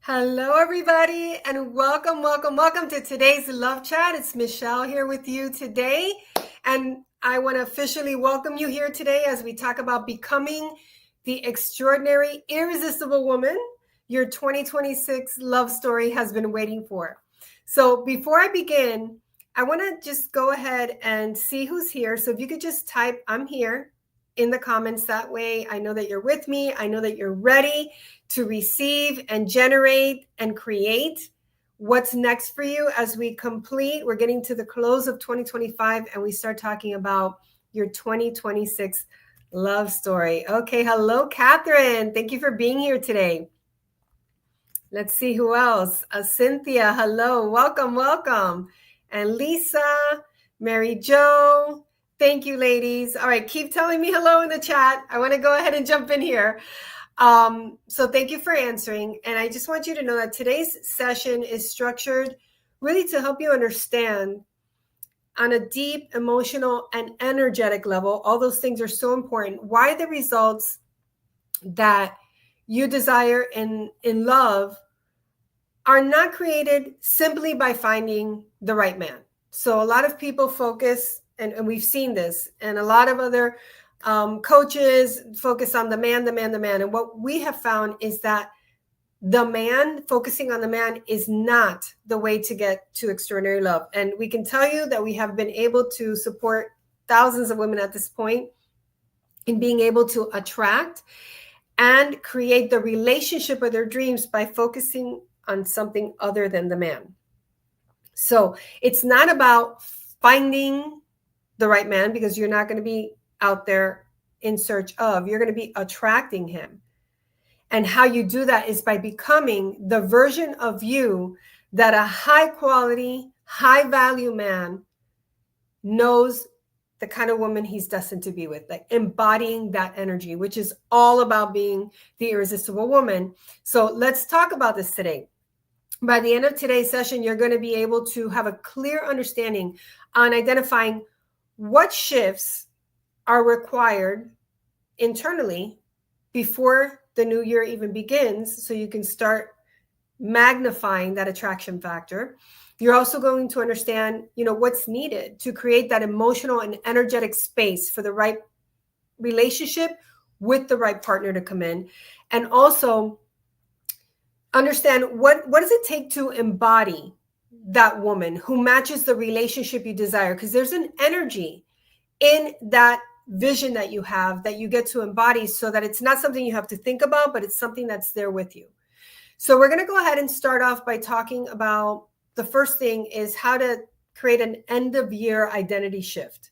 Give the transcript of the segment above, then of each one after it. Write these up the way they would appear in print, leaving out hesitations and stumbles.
Hello, everybody, and welcome to today's Love Chat. It's Michelle here with you today, and I want to officially welcome you here today as we talk about becoming the extraordinary, irresistible woman your 2026 love story has been waiting for. So, before I begin, I want to just go ahead and see who's here. So, if you could just type "I'm here" in the comments, that way I know that you're with me. I know that you're ready to receive and generate and create what's next for you as we complete. We're getting to the close of 2025 and we start talking about your 2026 love story. Okay, hello, Catherine. Thank you for being here today. Let's see who else. Cynthia, hello, welcome. And Lisa, Mary Jo, thank you, ladies. All right, keep telling me hello in the chat. I want to go ahead and jump in here. So thank you for answering. And I just want you to know that today's session is structured really to help you understand on a deep emotional and energetic level. All those things are so important. Why the results that you desire in love are not created simply by finding the right man. So a lot of people focus, and we've seen this, and a lot of other coaches focus on the man. And what we have found is that the man, focusing on the man, is not the way to get to extraordinary love. And we can tell you that we have been able to support thousands of women at this point in being able to attract and create the relationship of their dreams by focusing on something other than the man. So it's not about finding the right man, because you're not going to be out there in search of, you're going to be attracting him. And how you do that is by becoming the version of you that a high quality, high value man knows the kind of woman he's destined to be with, like embodying that energy, which is all about being the irresistible woman. So let's talk about this today. By the end of today's session, you're going to be able to have a clear understanding on identifying what shifts are required internally before the new year even begins, so you can start magnifying that attraction factor. You're also going to understand, what's needed to create that emotional and energetic space for the right relationship with the right partner to come in. And also understand what does it take to embody that woman who matches the relationship you desire, because there's an energy in that vision that you have that you get to embody, so that it's not something you have to think about, but it's something that's there with you. So we're going to go ahead and start off by talking about the first thing is how to create an end of year identity shift.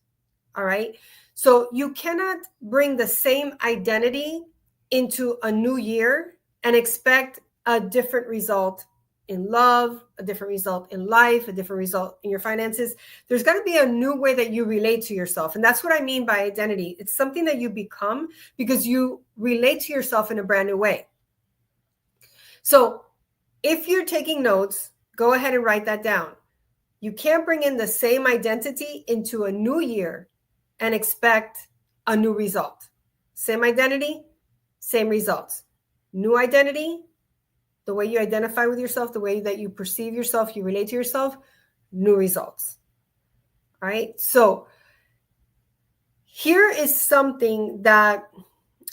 All right. So you cannot bring the same identity into a new year and expect a different result in love, a different result in life, a different result in your finances. There's got to be a new way that you relate to yourself. And that's what I mean by identity. It's something that you become because you relate to yourself in a brand new way. So if you're taking notes, go ahead and write that down. You can't bring in the same identity into a new year and expect a new result. Same identity, same results. New identity, the way you identify with yourself, the way that you perceive yourself, you relate to yourself, new results. All right. So here is something that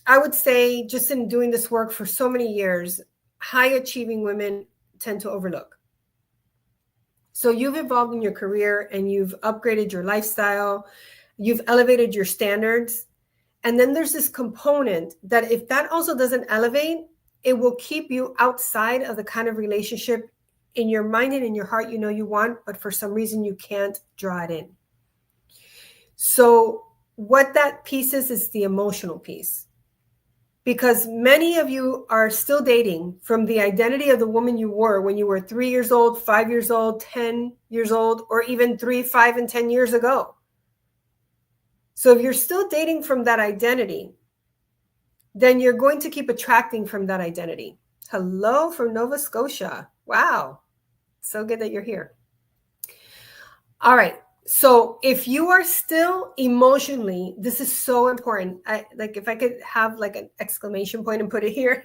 I would say, just in doing this work for so many years, high achieving women tend to overlook. So you've evolved in your career and you've upgraded your lifestyle, you've elevated your standards. And then there's this component that if that also doesn't elevate, it will keep you outside of the kind of relationship in your mind and in your heart you want, but for some reason you can't draw it in. So what that piece is the emotional piece. Because many of you are still dating from the identity of the woman you were when you were 3 years old, 5 years old, 10 years old, or even 3, 5, and 10 years ago. So if you're still dating from that identity, then you're going to keep attracting from that identity. Hello from Nova Scotia. Wow. So good that you're here. All right. So if you are still emotionally, this is so important. If I could have like an exclamation point and put it here,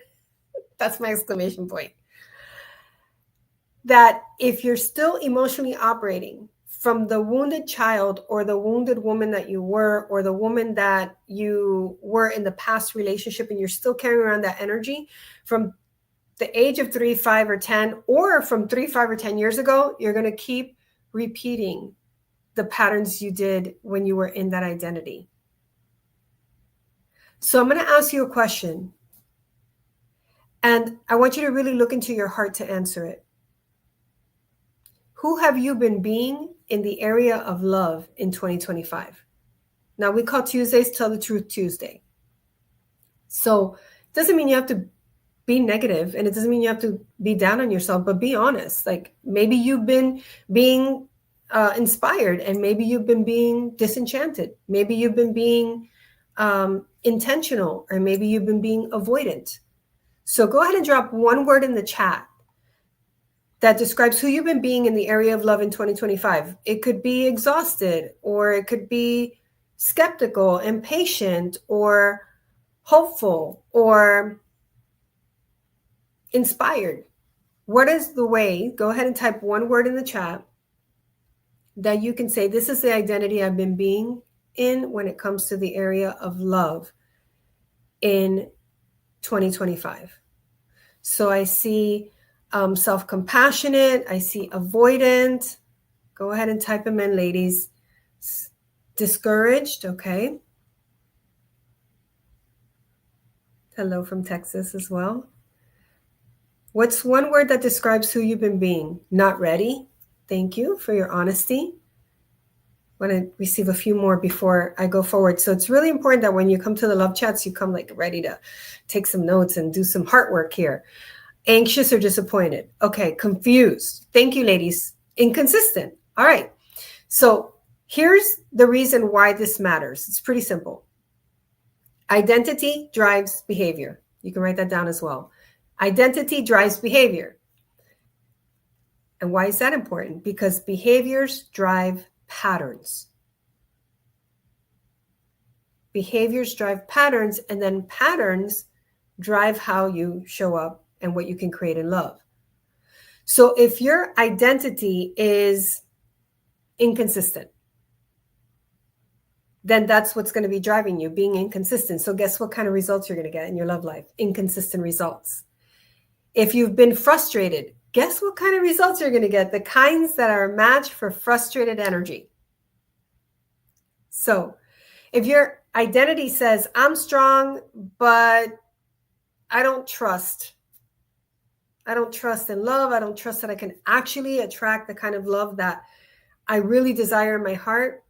that's my exclamation point. that if you're still emotionally operating from the wounded child or the wounded woman that you were, or the woman that you were in the past relationship, and you're still carrying around that energy from the age of 3, 5, or 10, or from 3, 5, or 10 years ago, you're going to keep repeating the patterns you did when you were in that identity. So I'm going to ask you a question, and I want you to really look into your heart to answer it. Who have you been being in the area of love in 2025? Now, we call Tuesdays Tell the Truth Tuesday. So it doesn't mean you have to be negative, and it doesn't mean you have to be down on yourself, but be honest. Like, maybe you've been being inspired, and maybe you've been being disenchanted. Maybe you've been being intentional, or maybe you've been being avoidant. So go ahead and drop one word in the chat that describes who you've been being in the area of love in 2025. It could be exhausted, or it could be skeptical, impatient, or hopeful, or inspired. What is the way? Go ahead and type one word in the chat that you can say, this is the identity I've been being in when it comes to the area of love in 2025. So I see self-compassionate. I see avoidant. Go ahead and type them in, ladies. Discouraged. Okay. Hello from Texas as well. What's one word that describes who you've been being? Not ready. Thank you for your honesty. I want to receive a few more before I go forward. So it's really important that when you come to the love chats, you come like ready to take some notes and do some heart work here. Anxious or disappointed. Okay, confused. Thank you, ladies. Inconsistent. All right. So here's the reason why this matters. It's pretty simple. Identity drives behavior. You can write that down as well. Identity drives behavior. And why is that important? Because behaviors drive patterns. Behaviors drive patterns, and then patterns drive how you show up and what you can create in love. So if your identity is inconsistent, then that's what's going to be driving you, being inconsistent. So guess what kind of results you're going to get in your love life? Inconsistent results. If you've been frustrated, guess what kind of results you're going to get? The kinds that are a match for frustrated energy. So if your identity says, I'm strong, but I don't trust in love. I don't trust that I can actually attract the kind of love that I really desire in my heart.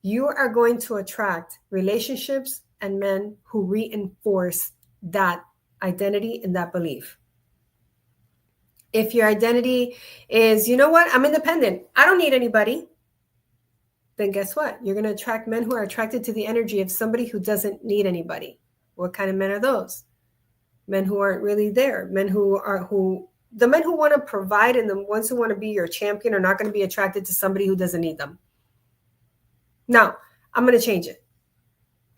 You are going to attract relationships and men who reinforce that identity and that belief. If your identity is, you know what, I'm independent, I don't need anybody, then guess what? You're going to attract men who are attracted to the energy of somebody who doesn't need anybody. What kind of men are those? Men who aren't really there. The men who want to provide, and the ones who want to be your champion are not going to be attracted to somebody who doesn't need them. Now, I'm going to change it.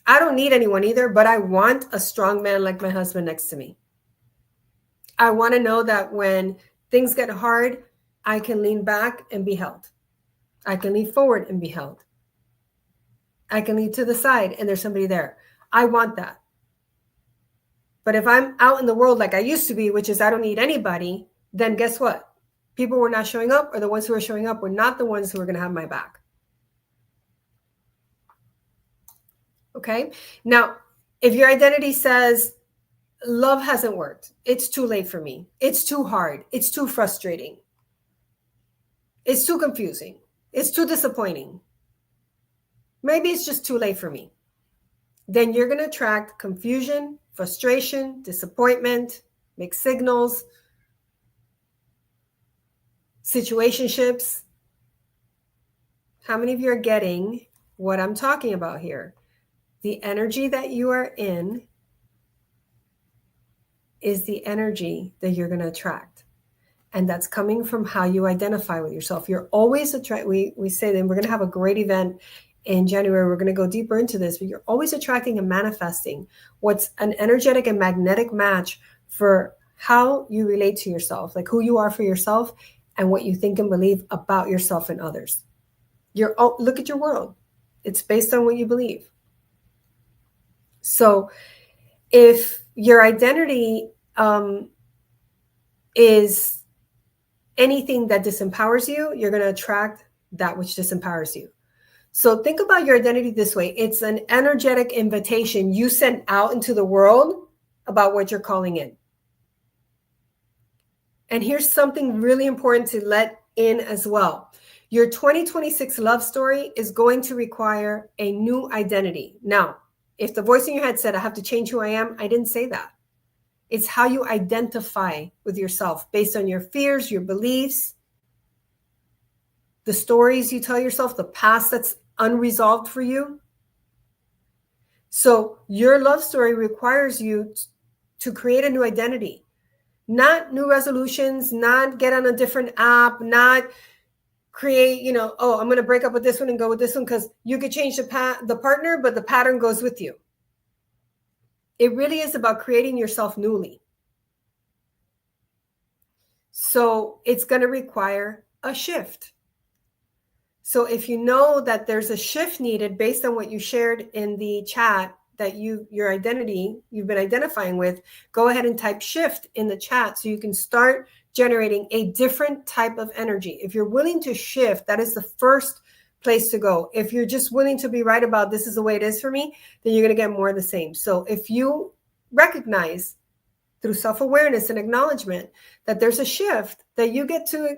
I don't need anyone either, but I want a strong man like my husband next to me. I want to know that when things get hard, I can lean back and be held. I can lean forward and be held. I can lean to the side and there's somebody there. I want that. But if I'm out in the world like I used to be, which is I don't need anybody, then guess what? People were not showing up, or the ones who are showing up were not the ones who are going to have my back. Okay? Now, if your identity says, love hasn't worked, it's too late for me, it's too hard, it's too frustrating, it's too confusing, it's too disappointing, maybe it's just too late for me, then you're going to attract confusion, frustration, disappointment, mixed signals, situationships. How many of you are getting what I'm talking about here? The energy that you are in is the energy that you're going to attract. And that's coming from how you identify with yourself. You're always we say that we're going to have a great event in January. We're going to go deeper into this, but you're always attracting and manifesting what's an energetic and magnetic match for how you relate to yourself, like who you are for yourself and what you think and believe about yourself and others. Look at your world. It's based on what you believe. So if your identity is anything that disempowers you, you're going to attract that which disempowers you. So think about your identity this way. It's an energetic invitation you send out into the world about what you're calling in. And here's something really important to let in as well. Your 2026 love story is going to require a new identity. Now, if the voice in your head said, I have to change who I am, I didn't say that. It's how you identify with yourself based on your fears, your beliefs, the stories you tell yourself, the past that's unresolved for you. So your love story requires you to create a new identity, not new resolutions, not get on a different app, not create, I'm going to break up with this one and go with this one, because you could change the partner, but the pattern goes with you. It really is about creating yourself newly. So it's going to require a shift. So if you know that there's a shift needed based on what you shared in the chat, that your identity you've been identifying with, go ahead and type shift in the chat so you can start generating a different type of energy. If you're willing to shift, that is the first place to go. If you're just willing to be right about this is the way it is for me, then you're going to get more of the same. So if you recognize through self-awareness and acknowledgement that there's a shift that you get to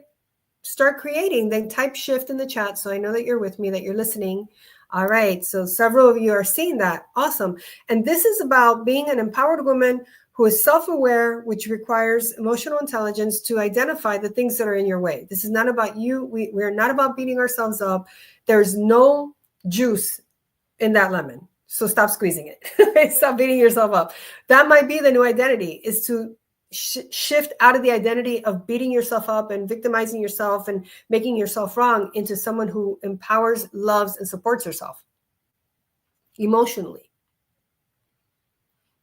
start creating, then type shift in the chat so I know that you're with me, that you're listening. All right. So several of you are seeing that. Awesome. And this is about being an empowered woman who is self-aware, which requires emotional intelligence to identify the things that are in your way. This is not about you. We're not about beating ourselves up. There's no juice in that lemon. So stop squeezing it. Stop beating yourself up. That might be the new identity, is to shift out of the identity of beating yourself up and victimizing yourself and making yourself wrong into someone who empowers, loves, and supports herself emotionally.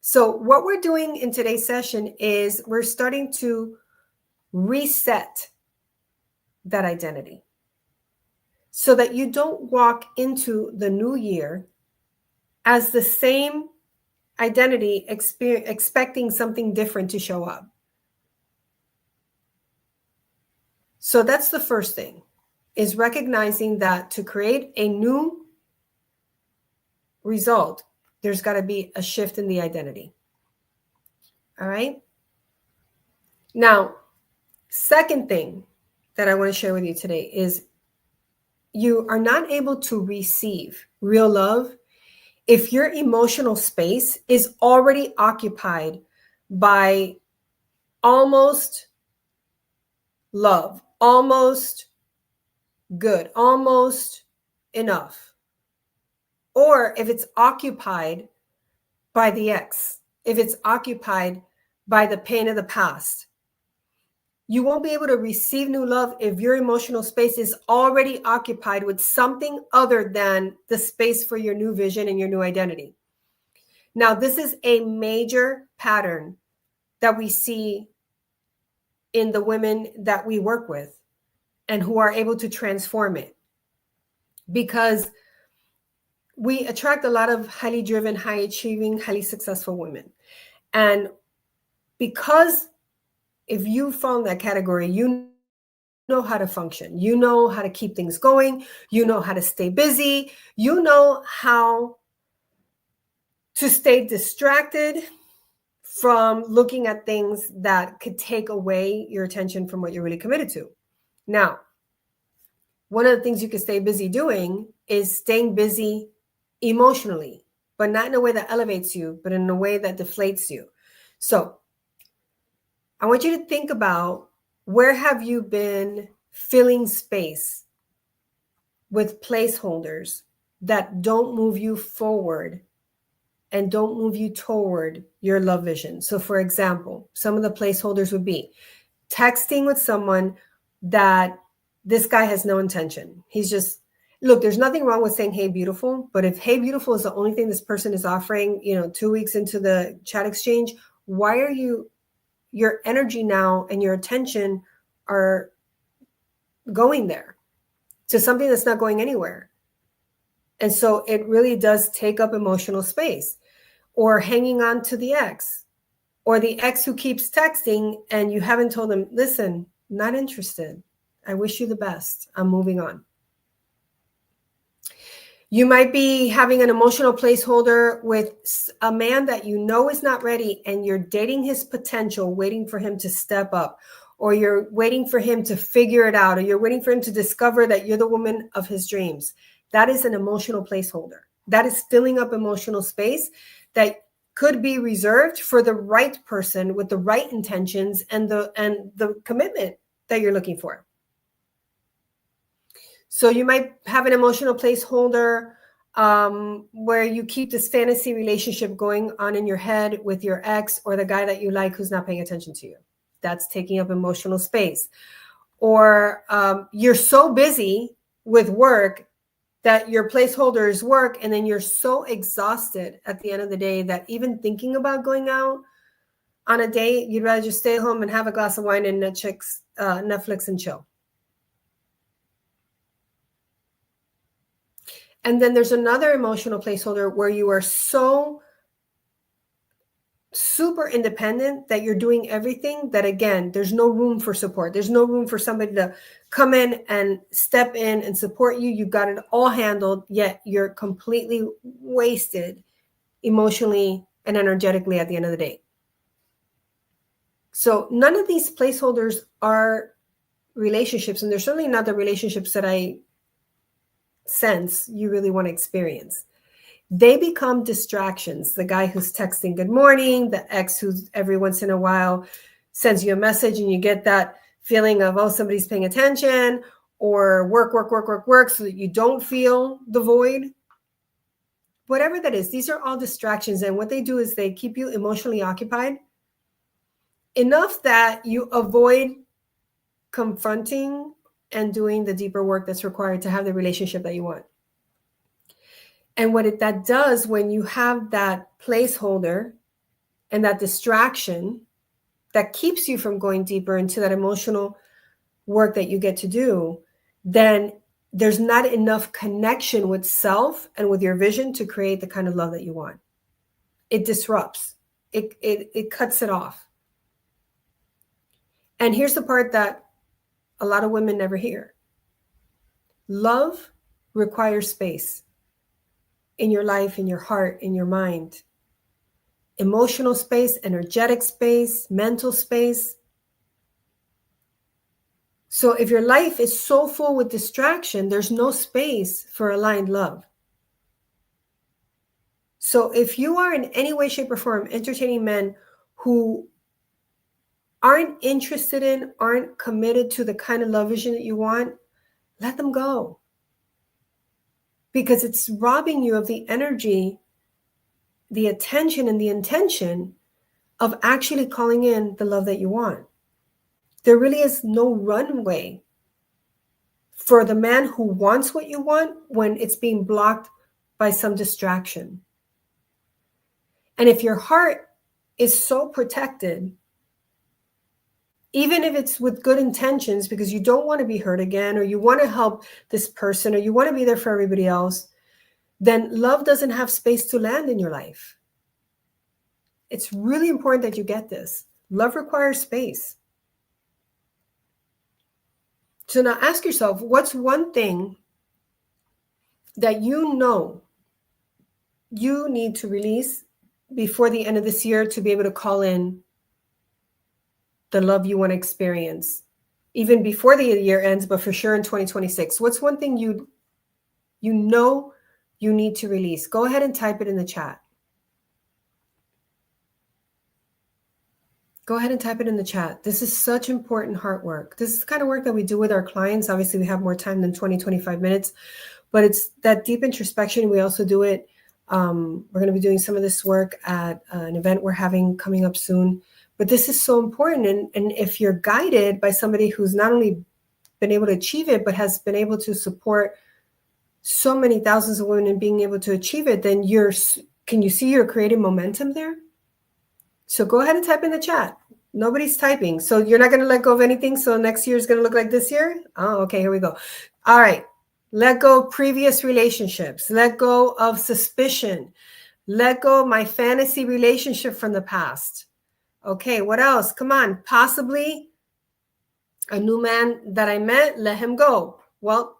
So what we're doing in today's session is we're starting to reset that identity so that you don't walk into the new year as the same identity, expecting something different to show up. So that's the first thing, is recognizing that to create a new result, there's got to be a shift in the identity. All right. Now, second thing that I want to share with you today is you are not able to receive real love if your emotional space is already occupied by almost love, almost good, almost enough. Or if it's occupied by the ex, if it's occupied by the pain of the past. You won't be able to receive new love if your emotional space is already occupied with something other than the space for your new vision and your new identity. Now, this is a major pattern that we see in the women that we work with and who are able to transform it, because we attract a lot of highly driven, high achieving, highly successful women. And because if you fall in that category, you know how to function, you know how to keep things going, you know how to stay busy, you know how to stay distracted from looking at things that could take away your attention from what you're really committed to. Now, one of the things you can stay busy doing is staying busy emotionally, but not in a way that elevates you, but in a way that deflates you. So I want you to think about, where have you been filling space with placeholders that don't move you forward and don't move you toward your love vision? So for example, some of the placeholders would be texting with someone that this guy has no intention. He's just, look, there's nothing wrong with saying, hey, beautiful. But if hey, beautiful is the only thing this person is offering, 2 weeks into the chat exchange, why are your energy now and your attention are going there to something that's not going anywhere. And so it really does take up emotional space. Or hanging on to the ex, or the ex who keeps texting and you haven't told them, listen, not interested. I wish you the best. I'm moving on. You might be having an emotional placeholder with a man that you know is not ready, and you're dating his potential, waiting for him to step up, or you're waiting for him to figure it out, or you're waiting for him to discover that you're the woman of his dreams. That is an emotional placeholder. That is filling up emotional space that could be reserved for the right person with the right intentions and the commitment that you're looking for. So you might have an emotional placeholder where you keep this fantasy relationship going on in your head with your ex or the guy that you like who's not paying attention to you. That's taking up emotional space. Or you're so busy with work that your placeholder is work, and then you're so exhausted at the end of the day that even thinking about going out on a date, you'd rather just stay home and have a glass of wine and Netflix and chill. And then there's another emotional placeholder where you are so super independent that you're doing everything that, again, there's no room for support. There's no room for somebody to come in and step in and support you. You've got it all handled, yet you're completely wasted emotionally and energetically at the end of the day. So none of these placeholders are relationships, and they're certainly not the relationships that I sense you really want to experience. They become distractions. The guy who's texting good morning, the ex who's every once in a while sends you a message and you get that feeling of, oh, somebody's paying attention, or work, so that you don't feel the void. Whatever that is, these are all distractions. And what they do is they keep you emotionally occupied enough that you avoid confronting and doing the deeper work that's required to have the relationship that you want. And what that does when you have that placeholder and that distraction that keeps you from going deeper into that emotional work that you get to do, then there's not enough connection with self and with your vision to create the kind of love that you want. It disrupts. It cuts it off. And here's the part that a lot of women never hear. Love requires space in your life, in your heart, in your mind. Emotional space, energetic space, mental space. So if your life is so full with distraction, there's no space for aligned love. So if you are in any way, shape, or form entertaining men who aren't interested in, aren't committed to the kind of love vision that you want, let them go. Because it's robbing you of the energy, the attention, and the intention of actually calling in the love that you want. There really is no runway for the man who wants what you want when it's being blocked by some distraction. And if your heart is so protected, even if it's with good intentions, because you don't want to be hurt again, or you want to help this person, or you want to be there for everybody else, then love doesn't have space to land in your life. It's really important that you get this. Love requires space. So now ask yourself, what's one thing that you know you need to release before the end of this year to be able to call in the love you want to experience, even before the year ends, but for sure in 2026? What's one thing you know you need to release? Go ahead and type it in the chat. Go ahead and type it in the chat. This is such important heart work. This is the kind of work that we do with our clients. Obviously, we have more time than 20, 25 minutes, but it's that deep introspection. We also do it. We're going to be doing some of this work at an event we're having coming up soon. But this is so important. And if you're guided by somebody who's not only been able to achieve it, but has been able to support so many thousands of women in being able to achieve it, then can you see you're creating momentum there? So go ahead and type in the chat. Nobody's typing. So you're not going to let go of anything. So next year is going to look like this year. Oh, okay. Here we go. All right. Let go of previous relationships. Let go of suspicion. Let go of my fantasy relationship from the past. Okay. What else? Come on. Possibly a new man that I met, let him go. Well,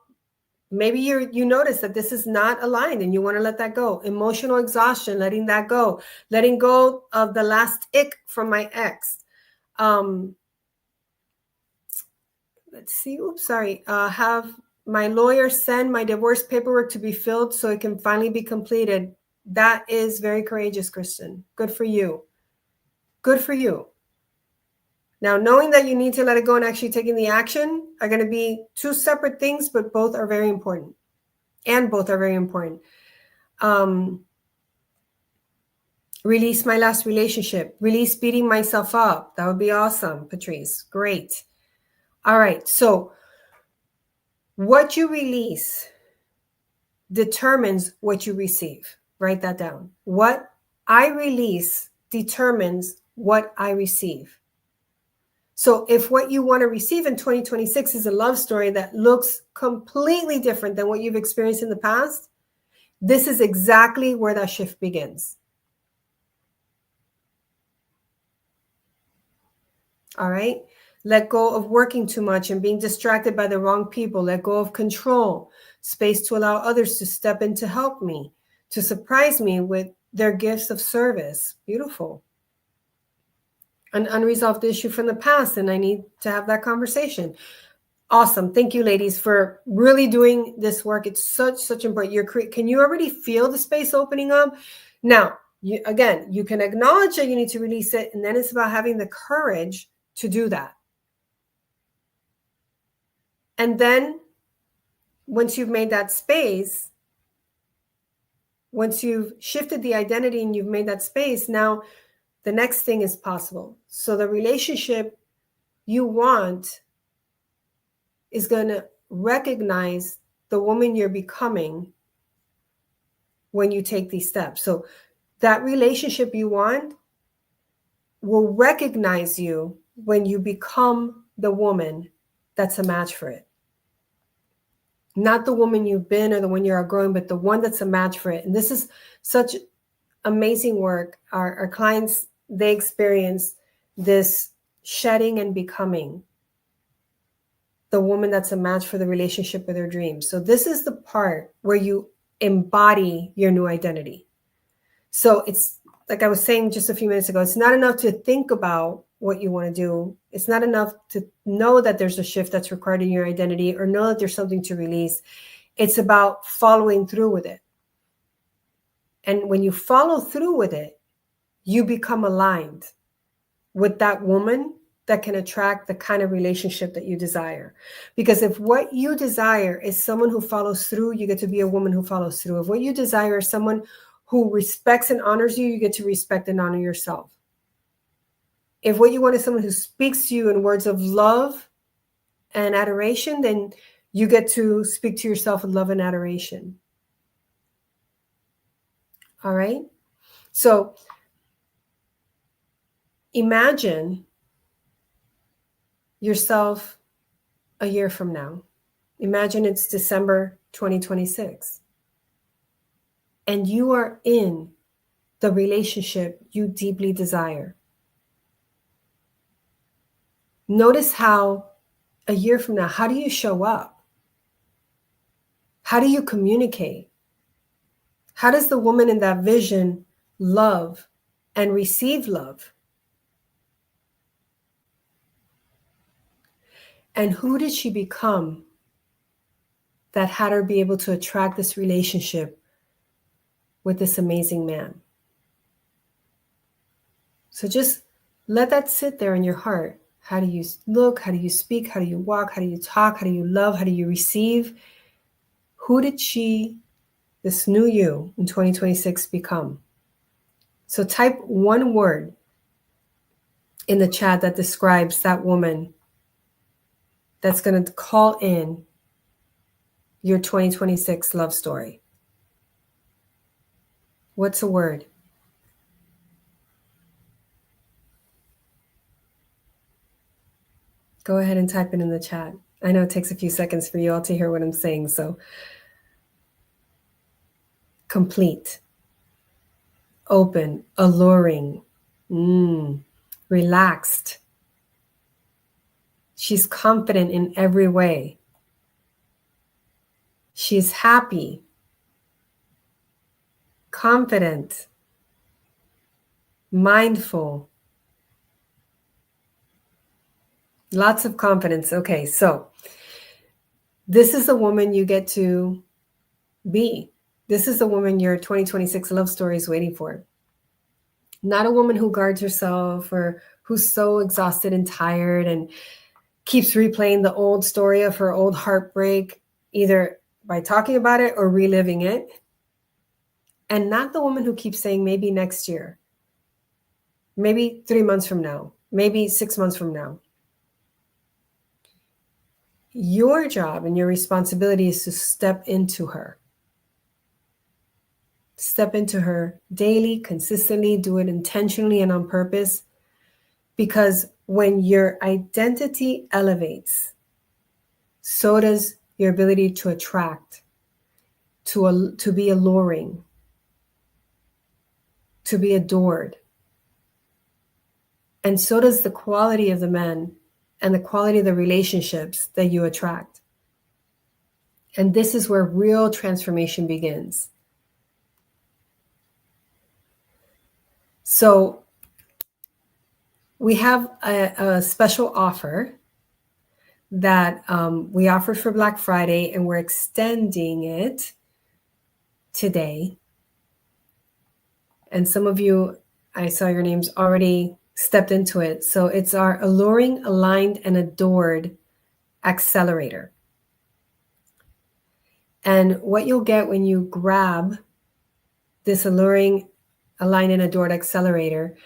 maybe you notice that this is not aligned and you want to let that go. Emotional exhaustion, letting that go. Letting go of the last ick from my ex. Let's see. Oops, sorry. Have my lawyer send my divorce paperwork to be filled so it can finally be completed. That is very courageous, Kristen. Good for you. Good for you. Now, knowing that you need to let it go and actually taking the action are going to be two separate things, but both are very important. And both are very important. Release my last relationship. Release beating myself up. That would be awesome, Patrice. Great. All right. So what you release determines what you receive. Write that down. What I release determines what I receive. So if what you want to receive in 2026 is a love story that looks completely different than what you've experienced in the past, this is exactly where that shift begins. All right. Let go of working too much and being distracted by the wrong people. Let go of control, space to allow others to step in to help me, to surprise me with their gifts of service. Beautiful. An unresolved issue from the past, and I need to have that conversation. Awesome. Thank you, ladies, for really doing this work. It's such important. Can you already feel the space opening up? Now, you can acknowledge that you need to release it, and then it's about having the courage to do that. And then once you've made that space, once you've shifted the identity and you've made that space, now the next thing is possible. So the relationship you want is going to recognize the woman you're becoming when you take these steps. So that relationship you want will recognize you when you become the woman that's a match for it. Not the woman you've been or the one you're outgrowing, but the one that's a match for it. And this is such amazing work. Our clients, they experience this shedding and becoming the woman that's a match for the relationship of their dreams. So this is the part where you embody your new identity. So it's like I was saying just a few minutes ago, it's not enough to think about what you want to do. It's not enough to know that there's a shift that's required in your identity or know that there's something to release. It's about following through with it. And when you follow through with it, you become aligned with that woman that can attract the kind of relationship that you desire. Because if what you desire is someone who follows through, you get to be a woman who follows through. If what you desire is someone who respects and honors you, you get to respect and honor yourself. If what you want is someone who speaks to you in words of love and adoration, then you get to speak to yourself with love and adoration. All right? So imagine yourself a year from now. Imagine it's December 2026. And you are in the relationship you deeply desire. Notice how a year from now, how do you show up? How do you communicate? How does the woman in that vision love and receive love? And who did she become that had her be able to attract this relationship with this amazing man? So just let that sit there in your heart. How do you look? How do you speak? How do you walk? How do you talk? How do you love? How do you receive? Who did she, this new you in 2026, become? So type one word in the chat that describes that woman that's going to call in your 2026 love story. What's a word? Go ahead and type it in the chat. I know it takes a few seconds for you all to hear what I'm saying. So complete, open, alluring, relaxed. She's confident in every way. She's happy, confident, mindful, lots of confidence. Okay, so this is the woman you get to be. This is the woman your 2026 love story is waiting for. Not a woman who guards herself or who's so exhausted and tired and keeps replaying the old story of her old heartbreak, either by talking about it or reliving it. And not the woman who keeps saying maybe next year, maybe 3 months from now, maybe 6 months from now. Your job and your responsibility is to step into her. Step into her daily, consistently, do it intentionally and on purpose. Because when your identity elevates, so does your ability to attract, to be alluring, to be adored. And so does the quality of the men and the quality of the relationships that you attract. And this is where real transformation begins. So we have a special offer that we offered for Black Friday, and we're extending it today. And some of you, I saw your names already stepped into it. So it's our Alluring, Aligned, and Adored Accelerator. And what you'll get when you grab this Alluring, Aligned, and Adored Accelerator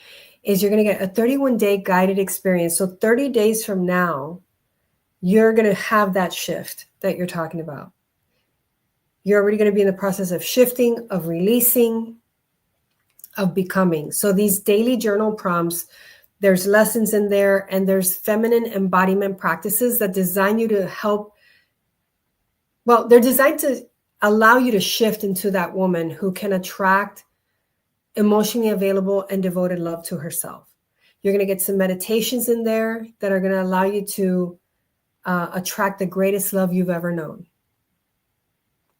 is you're going to get a 31-day guided experience. So 30 days from now, you're going to have that shift that you're talking about. You're already going to be in the process of shifting, of releasing, of becoming. So these daily journal prompts, there's lessons in there, and there's feminine embodiment practices that design you to help. Well, they're designed to allow you to shift into that woman who can attract emotionally available and devoted love to herself. You're going to get some meditations in there that are going to allow you to attract the greatest love you've ever known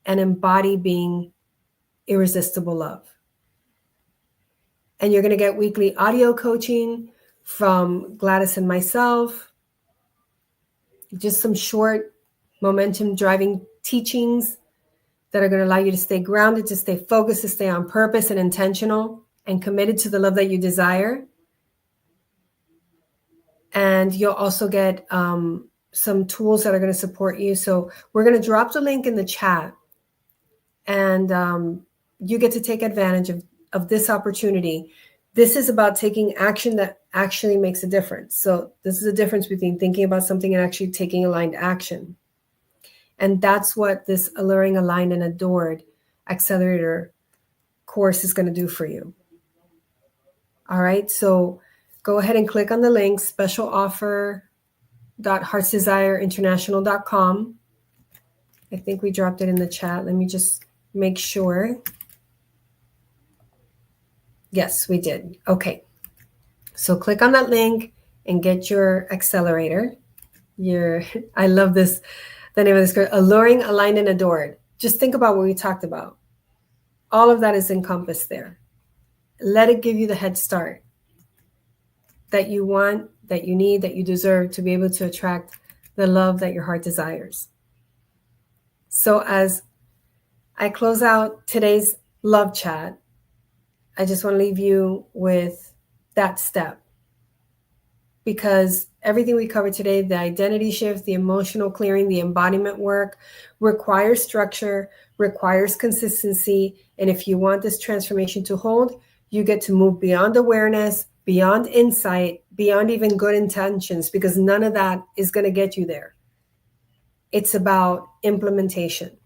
and embody being irresistible love. And you're going to get weekly audio coaching from Gladys and myself, just some short momentum driving teachings that are going to allow you to stay grounded, to stay focused, to stay on purpose and intentional and committed to the love that you desire. And you'll also get some tools that are going to support you. So we're going to drop the link in the chat, and you get to take advantage of this opportunity. This is about taking action that actually makes a difference. So this is a difference between thinking about something and actually taking aligned action. And that's what this Alluring, Aligned, and Adored Accelerator course is going to do for you. All right, so go ahead and click on the link, specialoffer.heartsdesireinternational.com. I think we dropped it in the chat. Let me just make sure. Yes, we did. Okay, so click on that link and get your accelerator. I love this. The name of this, Alluring, Aligned, and Adored. Just think about what we talked about. All of that is encompassed there. Let it give you the head start that you want, that you need, that you deserve to be able to attract the love that your heart desires. So as I close out today's love chat, I just want to leave you with that step. Because everything we covered today, the identity shift, the emotional clearing, the embodiment work, requires structure, requires consistency. And if you want this transformation to hold, you get to move beyond awareness, beyond insight, beyond even good intentions, because none of that is going to get you there. It's about implementation.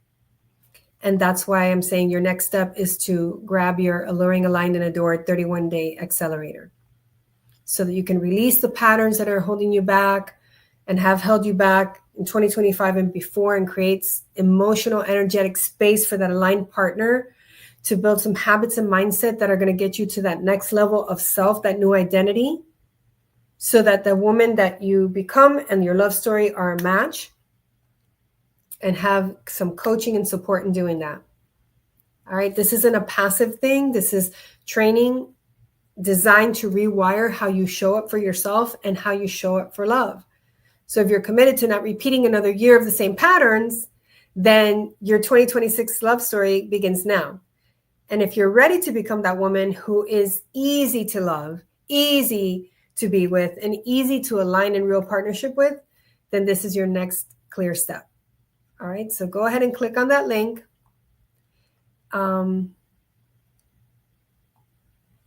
And that's why I'm saying your next step is to grab your Alluring, Aligned, and Adored 31-day accelerator, so that you can release the patterns that are holding you back, and have held you back in 2025 and before, and creates emotional, energetic space for that aligned partner to build some habits and mindset that are going to get you to that next level of self, that new identity, so that the woman that you become and your love story are a match, and have some coaching and support in doing that. All right. This isn't a passive thing. This is training designed to rewire how you show up for yourself and how you show up for love. So if you're committed to not repeating another year of the same patterns, then your 2026 love story begins now. And if you're ready to become that woman who is easy to love, easy to be with, and easy to align in real partnership with, then this is your next clear step. All right, so go ahead and click on that link.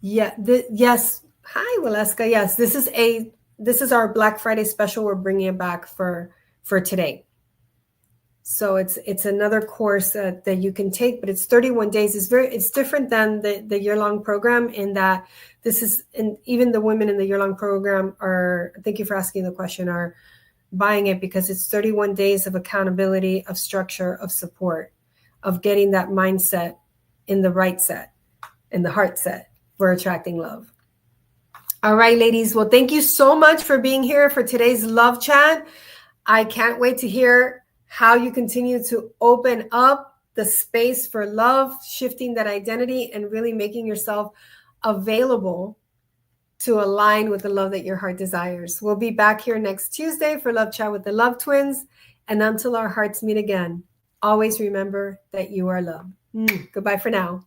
Yes. Hi, Waleska. Yes, this is our Black Friday special. We're bringing it back for today. So it's another course that you can take, but it's 31 days. It's different than the year-long program in that this is, and even the women in the year-long program are, thank you for asking the question, are buying it because it's 31 days of accountability, of structure, of support, of getting that mindset in the right set, in the heart set for attracting love. All right, ladies. Well, thank you so much for being here for today's love chat. I can't wait to hear how you continue to open up the space for love, shifting that identity, and really making yourself available to align with the love that your heart desires. We'll be back here next Tuesday for Love Chat with the Love Twins. And until our hearts meet again, always remember that you are loved. Goodbye for now.